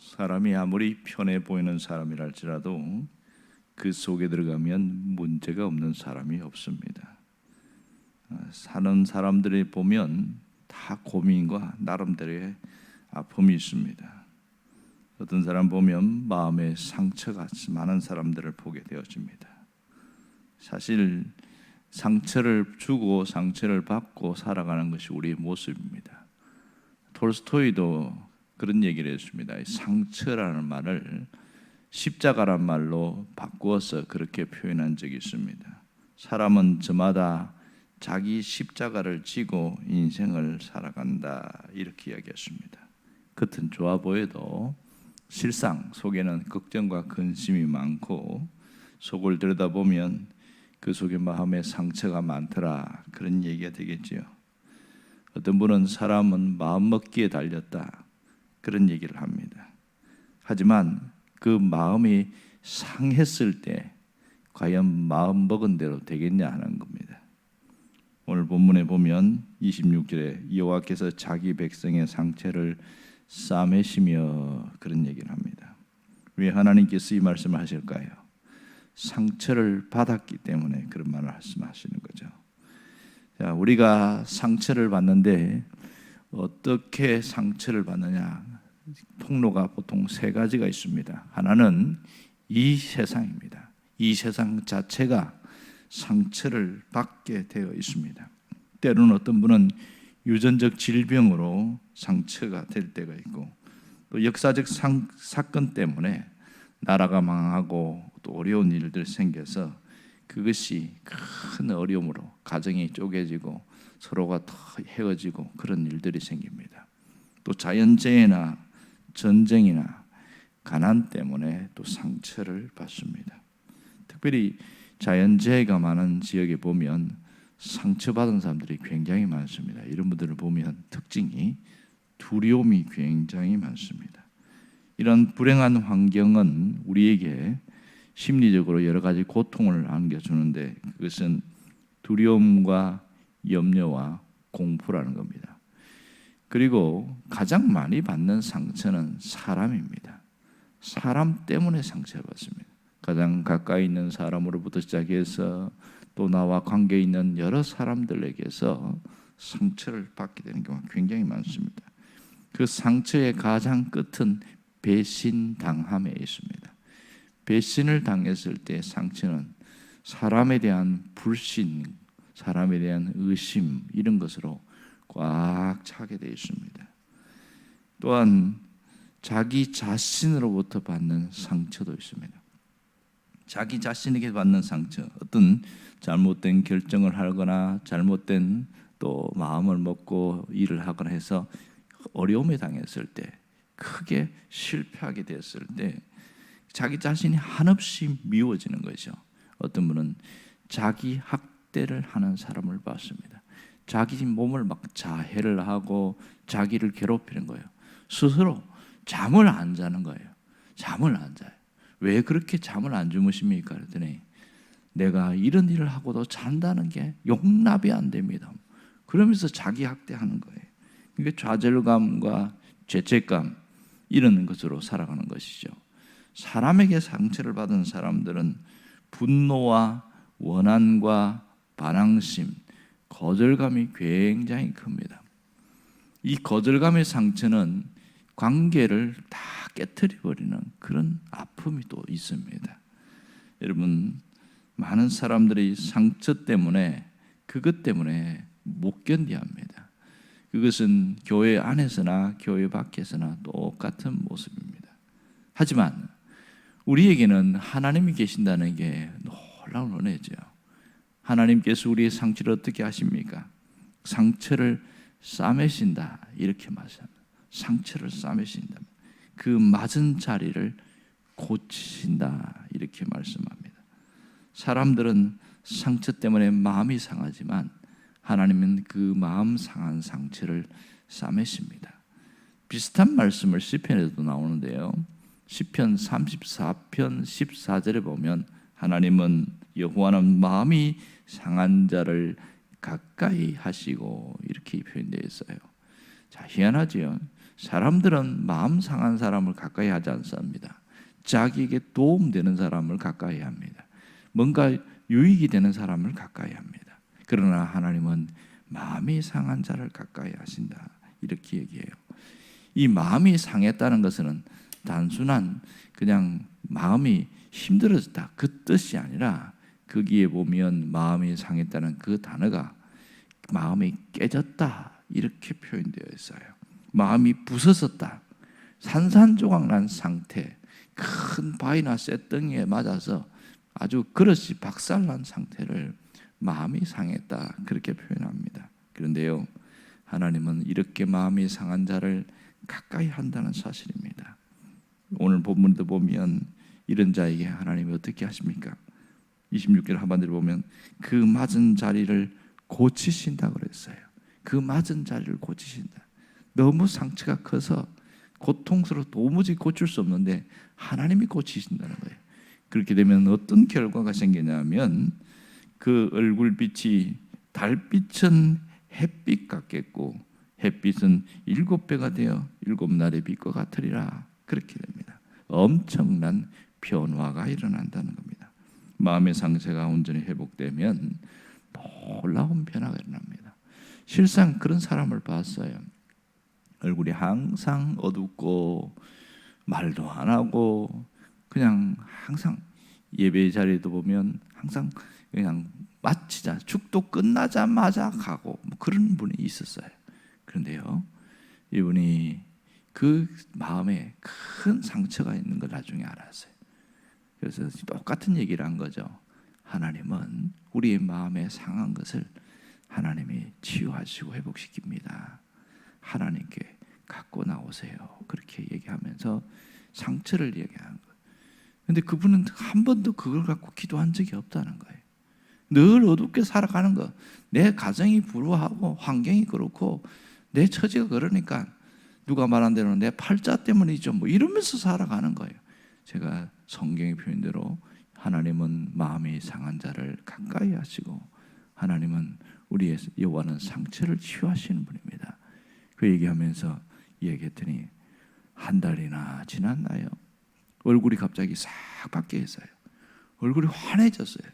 사람이 아무리 편해 보이는 사람이랄지라도 그 속에 들어가면 문제가 없는 사람이 없습니다. 사는 사람들이 보면 다 고민과 나름대로의 아픔이 있습니다. 어떤 사람 보면 마음에 상처가 많은 사람들을 보게 되어집니다. 사실 상처를 주고 상처를 받고 살아가는 것이 우리의 모습입니다. 톨스토이도 그런 얘기를 했습니다. 상처라는 말을 십자가란 말로 바꾸어서 그렇게 표현한 적이 있습니다. 사람은 저마다 자기 십자가를 지고 인생을 살아간다, 이렇게 이야기했습니다. 겉은 좋아 보여도 실상 속에는 걱정과 근심이 많고 속을 들여다보면 그 속에 마음에 상처가 많더라, 그런 얘기가 되겠지요. 어떤 분은 사람은 마음먹기에 달렸다, 그런 얘기를 합니다. 하지만 그 마음이 상했을 때 과연 마음 먹은 대로 되겠냐 하는 겁니다. 오늘 본문에 보면 26절에 여호와께서 자기 백성의 상처를 싸매시며 그런 얘기를 합니다. 왜 하나님께서 이 말씀을 하실까요? 상처를 받았기 때문에 그런 말을 말씀하시는 거죠. 자, 우리가 상처를 받는데 어떻게 상처를 받느냐? 통로가 보통 세 가지가 있습니다. 하나는 이 세상입니다. 이 세상 자체가 상처를 받게 되어 있습니다. 때로는 어떤 분은 유전적 질병으로 상처가 될 때가 있고, 또 역사적 사건 때문에 나라가 망하고 또 어려운 일들 생겨서 그것이 큰 어려움으로 가정이 쪼개지고 서로가 더 헤어지고 그런 일들이 생깁니다. 또 자연재해나 전쟁이나 가난 때문에 또 상처를 받습니다. 특별히 자연재해가 많은 지역에 보면 상처받은 사람들이 굉장히 많습니다. 이런 분들을 보면 특징이 두려움이 굉장히 많습니다. 이런 불행한 환경은 우리에게 심리적으로 여러 가지 고통을 안겨주는데, 그것은 두려움과 염려와 공포라는 겁니다. 그리고 가장 많이 받는 상처는 사람입니다. 사람 때문에 상처를 받습니다. 가장 가까이 있는 사람으로부터 시작해서 또 나와 관계 있는 여러 사람들에게서 상처를 받게 되는 경우가 굉장히 많습니다. 그 상처의 가장 끝은 배신당함에 있습니다. 배신을 당했을 때 상처는 사람에 대한 불신, 사람에 대한 의심, 이런 것으로 꽉 차게 되어 있습니다. 또한 자기 자신으로부터 받는 상처도 있습니다. 자기 자신에게 받는 상처, 어떤 잘못된 결정을 하거나 잘못된 또 마음을 먹고 일을 하거나 해서 어려움에 당했을 때, 크게 실패하게 됐을 때 자기 자신이 한없이 미워지는 거죠. 어떤 분은 자기 학대를 하는 사람을 봤습니다. 자기 몸을 막 자해를 하고 자기를 괴롭히는 거예요. 스스로 잠을 안 자는 거예요. 잠을 안 자요. 왜 그렇게 잠을 안 주무십니까? 그랬더니 내가 이런 일을 하고도 잔다는 게 용납이 안 됩니다. 그러면서 자기 학대하는 거예요. 이게 좌절감과 죄책감, 이런 것으로 살아가는 것이죠. 사람에게 상처를 받은 사람들은 분노와 원한과 반항심, 거절감이 굉장히 큽니다. 이 거절감의 상처는 관계를 다 깨트려버리는 그런 아픔이 또 있습니다. 여러분, 많은 사람들이 상처 때문에, 그것 때문에 못 견디합니다. 그것은 교회 안에서나 교회 밖에서나 똑같은 모습입니다. 하지만 우리에게는 하나님이 계신다는 게 놀라운 은혜죠. 하나님께서 우리의 상처를 어떻게 하십니까? 상처를 싸매신다, 이렇게 말씀합니다. 상처를 싸매신다. 그 맞은 자리를 고치신다, 이렇게 말씀합니다. 사람들은 상처 때문에 마음이 상하지만 하나님은 그 마음 상한 상처를 싸매십니다. 비슷한 말씀을 시편에도 나오는데요. 시편 34편 14절에 보면 하나님은, 여호와는 마음이 상한 자를 가까이 하시고, 이렇게 표현되어 있어요. 자, 희한하지요. 사람들은 마음 상한 사람을 가까이 하지 않습니다. 자기에게 도움되는 사람을 가까이 합니다. 뭔가 유익이 되는 사람을 가까이 합니다. 그러나 하나님은 마음이 상한 자를 가까이 하신다, 이렇게 얘기해요. 이 마음이 상했다는 것은 단순한 그냥 마음이 힘들어졌다 그 뜻이 아니라, 거기에 보면 마음이 상했다는 그 단어가 마음이 깨졌다 이렇게 표현되어 있어요. 마음이 부서졌다, 산산조각 난 상태, 큰 바위나 쇳덩이에 맞아서 아주 그릇이 박살난 상태를 마음이 상했다 그렇게 표현합니다. 그런데요, 하나님은 이렇게 마음이 상한 자를 가까이 한다는 사실입니다. 오늘 본문도 보면 이런 자에게 하나님이 어떻게 하십니까? 26절 하반절에 보면 그 맞은 자리를 고치신다 그랬어요. 그 맞은 자리를 고치신다. 너무 상처가 커서 고통스러워 도무지 고칠 수 없는데 하나님이 고치신다는 거예요. 그렇게 되면 어떤 결과가 생기냐면, 그 얼굴빛이 달빛은 햇빛 같겠고 햇빛은 7배가 되어 7날의 빛과 같으리라, 그렇게 됩니다. 엄청난 변화가 일어난다는 겁니다. 마음의 상처가 온전히 회복되면 놀라운 변화가 일어납니다. 실상 그런 사람을 봤어요. 얼굴이 항상 어둡고 말도 안 하고 그냥 항상 예배 자리에도 보면 항상 그냥 마치자 축도 끝나자마자 가고 뭐 그런 분이 있었어요. 그런데요, 이분이 그 마음에 큰 상처가 있는 걸 나중에 알았어요. 그래서 똑같은 얘기를 한 거죠. 하나님은 우리의 마음에 상한 것을 하나님이 치유하시고 회복시킵니다. 하나님께 갖고 나오세요. 그렇게 얘기하면서 상처를 얘기하는 거예요. 그런데 그분은 한 번도 그걸 갖고 기도한 적이 없다는 거예요. 늘 어둡게 살아가는 거. 내 가정이 불우하고 환경이 그렇고 내 처지가 그러니까 누가 말한 대로 내 팔자 때문이죠, 뭐 이러면서 살아가는 거예요. 제가 성경의 표현대로 하나님은 마음이 상한 자를 가까이 하시고, 하나님은 우리의 여호와는 상처를 치유하시는 분입니다. 그 얘기하면서 얘기했더니 한 달이나 지났나요? 얼굴이 갑자기 싹 바뀌었어요. 얼굴이 환해졌어요.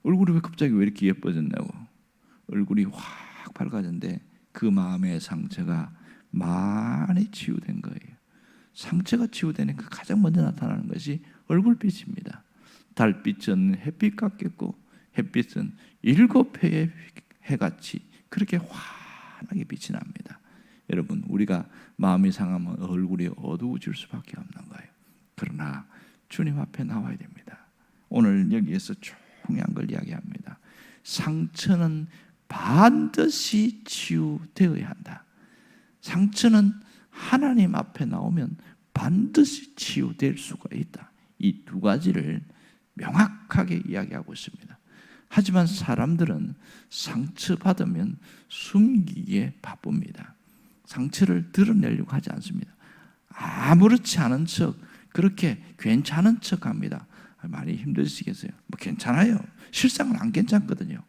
얼굴이 갑자기 왜 이렇게 예뻐졌냐고. 얼굴이 확 밝아졌는데 그 마음의 상처가 많이 치유된 거예요. 상처가 치유되니까 가장 먼저 나타나는 것이 얼굴빛입니다. 달빛은 햇빛 같겠고 햇빛은 7배의 해같이 그렇게 환하게 빛이 납니다. 여러분, 우리가 마음이 상하면 얼굴이 어두워질 수밖에 없는 거예요. 그러나 주님 앞에 나와야 됩니다. 오늘 여기에서 중요한 걸 이야기합니다. 상처는 반드시 치유되어야 한다. 상처는 하나님 앞에 나오면 반드시 치유될 수가 있다. 이 두 가지를 명확하게 이야기하고 있습니다. 하지만 사람들은 상처받으면 숨기기에 바쁩니다. 상처를 드러내려고 하지 않습니다. 아무렇지 않은 척, 그렇게 괜찮은 척 합니다. 많이 힘드시겠어요? 뭐 괜찮아요. 실상은 안 괜찮거든요.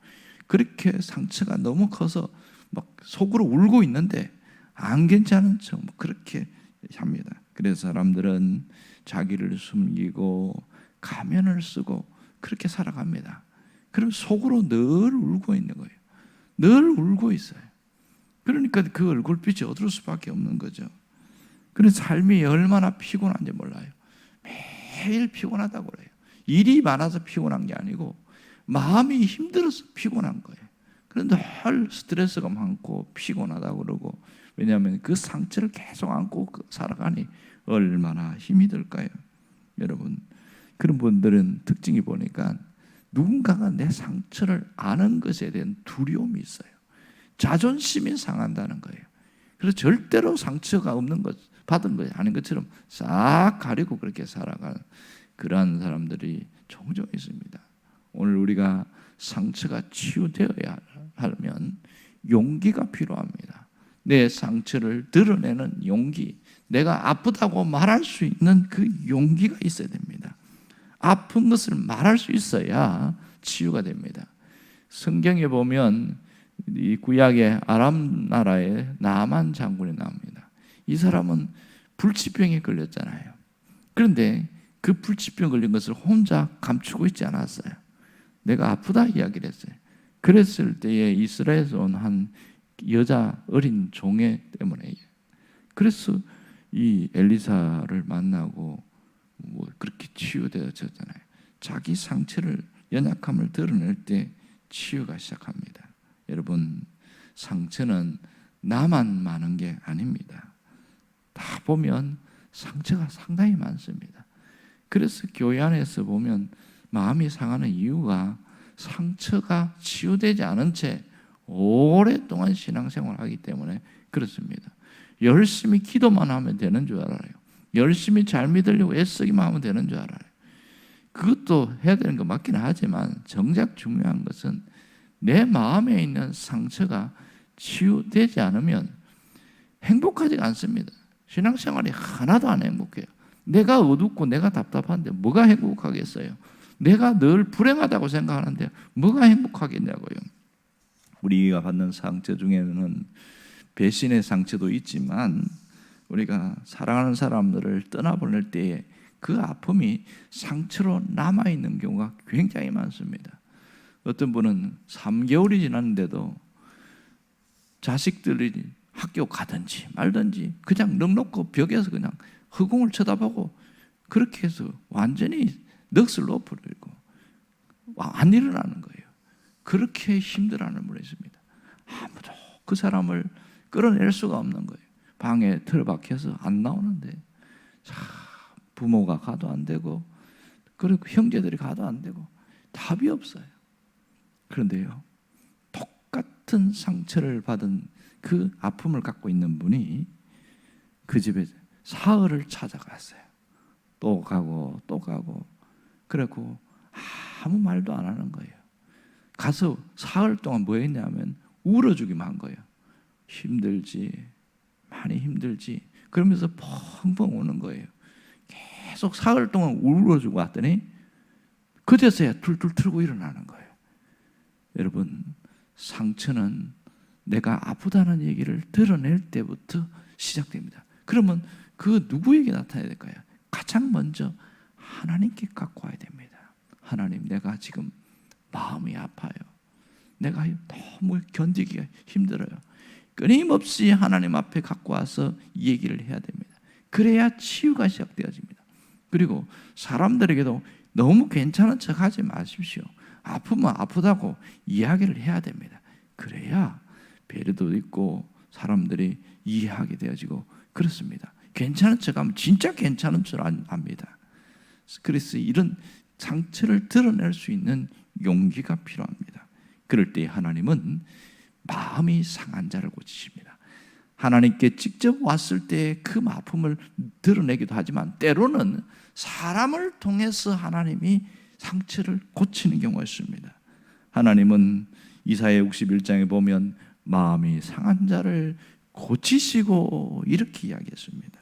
그렇게 상처가 너무 커서 막 속으로 울고 있는데 안 괜찮은 척 그렇게 합니다. 그래서 사람들은 자기를 숨기고 가면을 쓰고 그렇게 살아갑니다. 그럼 속으로 늘 울고 있는 거예요. 늘 울고 있어요. 그러니까 그 얼굴빛이 어두울 수밖에 없는 거죠. 그래서 삶이 얼마나 피곤한지 몰라요. 매일 피곤하다고 그래요. 일이 많아서 피곤한 게 아니고 마음이 힘들어서 피곤한 거예요. 그런데 늘 스트레스가 많고 피곤하다고 그러고, 왜냐하면 그 상처를 계속 안고 살아가니 얼마나 힘이 들까요? 여러분, 그런 분들은 특징이 보니까 누군가가 내 상처를 아는 것에 대한 두려움이 있어요. 자존심이 상한다는 거예요. 그래서 절대로 상처가 없는 것, 받은 것 아닌 것처럼 싹 가리고 그렇게 살아가는 그러한 사람들이 종종 있습니다. 오늘 우리가 상처가 치유되어야 하면 용기가 필요합니다. 내 상처를 드러내는 용기, 내가 아프다고 말할 수 있는 그 용기가 있어야 됩니다. 아픈 것을 말할 수 있어야 치유가 됩니다. 성경에 보면 이 구약의 아람 나라의 나만 장군이 나옵니다. 이 사람은 불치병에 걸렸잖아요. 그런데 그 불치병 걸린 것을 혼자 감추고 있지 않았어요. 내가 아프다 이야기를 했어요. 그랬을 때에 이스라엘에서 온 한 여자 어린 종애 때문에, 그래서 이 엘리사를 만나고 뭐 그렇게 치유되어졌잖아요. 자기 상처를, 연약함을 드러낼 때 치유가 시작합니다. 여러분, 상처는 나만 많은 게 아닙니다. 다 보면 상처가 상당히 많습니다. 그래서 교회 안에서 보면 마음이 상하는 이유가 상처가 치유되지 않은 채 오랫동안 신앙생활을 하기 때문에 그렇습니다. 열심히 기도만 하면 되는 줄 알아요. 열심히 잘 믿으려고 애쓰기만 하면 되는 줄 알아요. 그것도 해야 되는 거 맞긴 하지만 정작 중요한 것은 내 마음에 있는 상처가 치유되지 않으면 행복하지가 않습니다. 신앙생활이 하나도 안 행복해요. 내가 어둡고 내가 답답한데 뭐가 행복하겠어요? 내가 늘 불행하다고 생각하는데 뭐가 행복하겠냐고요. 우리가 받는 상처 중에는 배신의 상처도 있지만 우리가 사랑하는 사람들을 떠나보낼 때에 그 아픔이 상처로 남아있는 경우가 굉장히 많습니다. 어떤 분은 3개월이 지났는데도 자식들이 학교 가든지 말든지 그냥 넉넉고 벽에서 그냥 허공을 쳐다보고 그렇게 해서 완전히 넋을 놓아버리고 안 일어나는 거예요. 그렇게 힘들어하는 분이 있습니다. 아무도 그 사람을 끌어낼 수가 없는 거예요. 방에 틀어박혀서 안 나오는데 부모가 가도 안 되고 그리고 형제들이 가도 안 되고 답이 없어요. 그런데요, 똑같은 상처를 받은 그 아픔을 갖고 있는 분이 그 집에 사흘을 찾아갔어요. 또 가고 또 가고 그래고 아무 말도 안 하는 거예요. 가서 사흘 동안 뭐 했냐면 울어주기만 한 거예요. 힘들지, 많이 힘들지. 그러면서 펑펑 우는 거예요. 계속 사흘 동안 울어주고 왔더니 그제서야 툴툴 틀고 일어나는 거예요. 여러분, 상처는 내가 아프다는 얘기를 드러낼 때부터 시작됩니다. 그러면 그 누구에게 나타나야 될까요? 가장 먼저 하나님께 갖고 와야 됩니다. 하나님, 내가 지금 마음이 아파요. 내가 너무 견디기가 힘들어요. 끊임없이 하나님 앞에 갖고 와서 얘기를 해야 됩니다. 그래야 치유가 시작되어집니다. 그리고 사람들에게도 너무 괜찮은 척 하지 마십시오. 아프면 아프다고 이야기를 해야 됩니다. 그래야 배려도 있고 사람들이 이해하게 되어지고 그렇습니다. 괜찮은 척하면 진짜 괜찮은 줄 압니다. 그래서 이런 상처를 드러낼 수 있는 용기가 필요합니다. 그럴 때 하나님은 마음이 상한 자를 고치십니다. 하나님께 직접 왔을 때 그 아픔을 드러내기도 하지만 때로는 사람을 통해서 하나님이 상처를 고치는 경우가 있습니다. 하나님은 이사야 61장에 보면 마음이 상한 자를 고치시고 이렇게 이야기했습니다.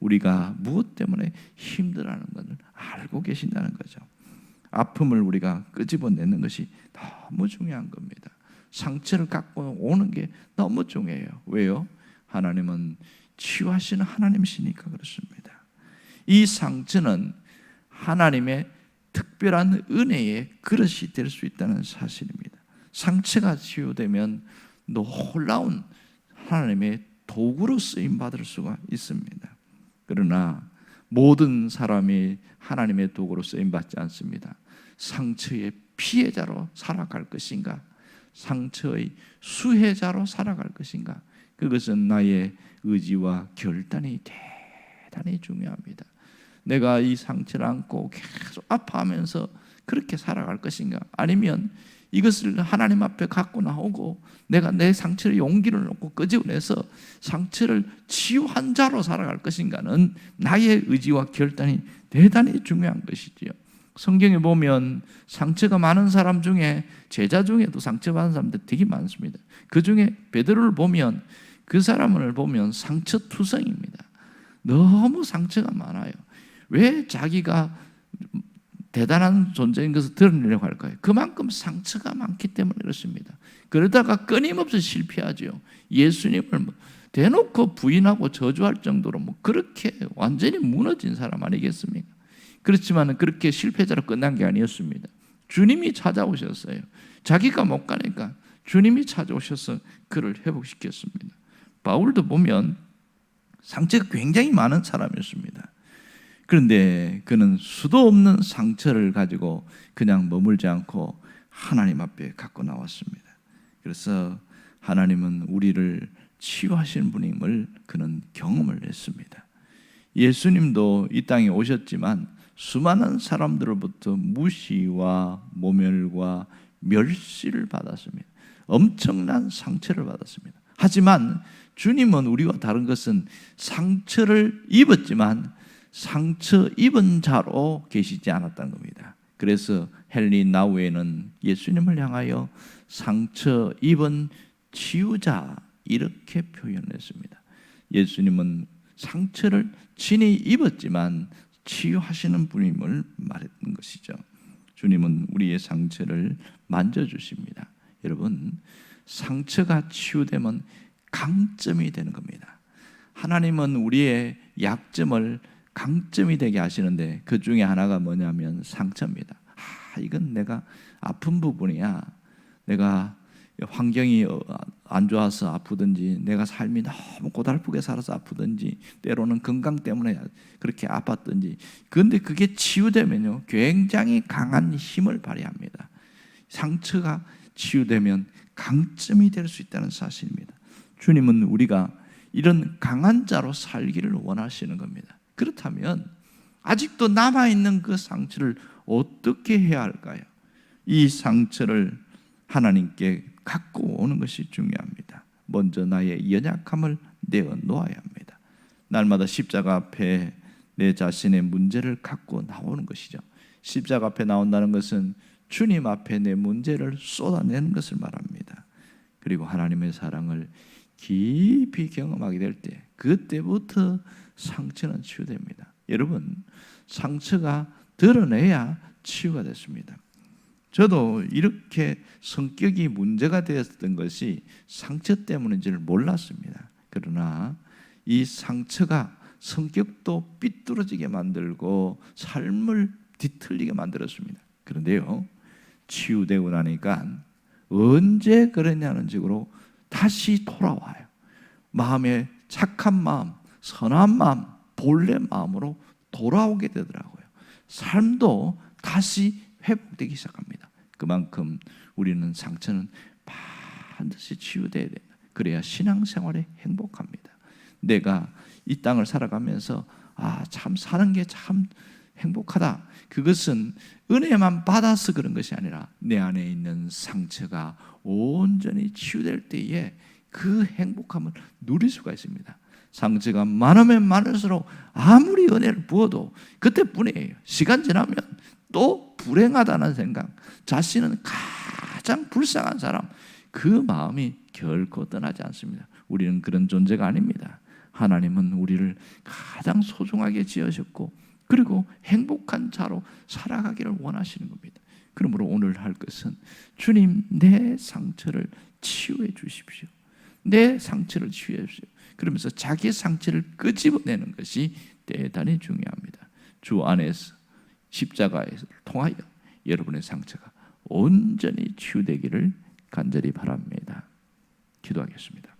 우리가 무엇 때문에 힘들어하는 것을 알고 계신다는 거죠. 아픔을 우리가 끄집어내는 것이 너무 중요한 겁니다. 상처를 갖고 오는 게 너무 중요해요. 왜요? 하나님은 치유하시는 하나님이시니까 그렇습니다. 이 상처는 하나님의 특별한 은혜의 그릇이 될 수 있다는 사실입니다. 상처가 치유되면 놀라운 하나님의 도구로 쓰임받을 수가 있습니다. 그러나 모든 사람이 하나님의 도구로 쓰임받지 않습니다. 상처의 피해자로 살아갈 것인가, 상처의 수혜자로 살아갈 것인가, 그것은 나의 의지와 결단이 대단히 중요합니다. 내가 이 상처를 안고 계속 아파하면서 그렇게 살아갈 것인가, 아니면 이것을 하나님 앞에 갖고 나오고 내가 내 상처를 용기를 놓고 끄집어내서 상처를 치유한 자로 살아갈 것인가는 나의 의지와 결단이 대단히 중요한 것이지요. 성경에 보면 상처가 많은 사람 중에, 제자 중에도 상처받은 사람들 되게 많습니다. 그 중에 베드로를 보면, 그 사람을 보면 상처투성입니다. 너무 상처가 많아요. 왜 자기가 대단한 존재인 것을 드러내려고 할 거예요. 그만큼 상처가 많기 때문에 그렇습니다. 그러다가 끊임없이 실패하죠. 예수님을 대놓고 부인하고 저주할 정도로 그렇게 완전히 무너진 사람 아니겠습니까? 그렇지만 그렇게 실패자로 끝난 게 아니었습니다. 주님이 찾아오셨어요. 자기가 못 가니까 주님이 찾아오셔서 그를 회복시켰습니다. 바울도 보면 상처가 굉장히 많은 사람이었습니다. 그런데 그는 수도 없는 상처를 가지고 그냥 머물지 않고 하나님 앞에 갖고 나왔습니다. 그래서 하나님은 우리를 치유하시는 분임을 그는 경험을 했습니다. 예수님도 이 땅에 오셨지만 수많은 사람들로부터 무시와 모멸과 멸시를 받았습니다. 엄청난 상처를 받았습니다. 하지만 주님은 우리와 다른 것은 상처를 입었지만 상처 입은 자로 계시지 않았다는 겁니다. 그래서 헨리 나우에는 예수님을 향하여 상처 입은 치유자 이렇게 표현했습니다. 예수님은 상처를 친히 입었지만 치유하시는 분임을 말했던 것이죠. 주님은 우리의 상처를 만져주십니다. 여러분, 상처가 치유되면 강점이 되는 겁니다. 하나님은 우리의 약점을 강점이 되게 하시는데 그 중에 하나가 뭐냐면 상처입니다. 이건 내가 아픈 부분이야. 내가 환경이 안 좋아서 아프든지 내가 삶이 너무 고달프게 살아서 아프든지 때로는 건강 때문에 그렇게 아팠든지, 그런데 그게 치유되면요 굉장히 강한 힘을 발휘합니다. 상처가 치유되면 강점이 될 수 있다는 사실입니다. 주님은 우리가 이런 강한 자로 살기를 원하시는 겁니다. 그렇다면 아직도 남아있는 그 상처를 어떻게 해야 할까요? 이 상처를 하나님께 갖고 오는 것이 중요합니다. 먼저 나의 연약함을 내어놓아야 합니다. 날마다 십자가 앞에 내 자신의 문제를 갖고 나오는 것이죠. 십자가 앞에 나온다는 것은 주님 앞에 내 문제를 쏟아내는 것을 말합니다. 그리고 하나님의 사랑을 깊이 경험하게 될 때, 그때부터 상처는 치유됩니다. 여러분, 상처가 드러내야 치유가 됐습니다. 저도 이렇게 성격이 문제가 되었던 것이 상처 때문인지를 몰랐습니다. 그러나 이 상처가 성격도 삐뚤어지게 만들고 삶을 뒤틀리게 만들었습니다. 그런데요, 치유되고 나니까 언제 그랬냐는 식으로 다시 돌아와요. 마음에 착한 마음, 선한 마음, 본래 마음으로 돌아오게 되더라고요. 삶도 다시 회복되기 시작합니다. 그만큼 우리는 상처는 반드시 치유돼야 됩니다. 그래야 신앙생활에 행복합니다. 내가 이 땅을 살아가면서 참 사는 게 참 행복하다. 그것은 은혜만 받아서 그런 것이 아니라 내 안에 있는 상처가 온전히 치유될 때에 그 행복함을 누릴 수가 있습니다. 상처가 많으면 많을수록 아무리 은혜를 부어도 그때뿐이에요. 시간 지나면 또 불행하다는 생각, 자신은 가장 불쌍한 사람, 그 마음이 결코 떠나지 않습니다. 우리는 그런 존재가 아닙니다. 하나님은 우리를 가장 소중하게 지으셨고 그리고 행복한 자로 살아가기를 원하시는 겁니다. 그러므로 오늘 할 것은 주님, 내 상처를 치유해 주십시오. 내 상처를 치유해 주십시오. 그러면서 자기 상처를 끄집어내는 것이 대단히 중요합니다. 주 안에서 십자가에서 통하여 여러분의 상처가 온전히 치유되기를 간절히 바랍니다. 기도하겠습니다.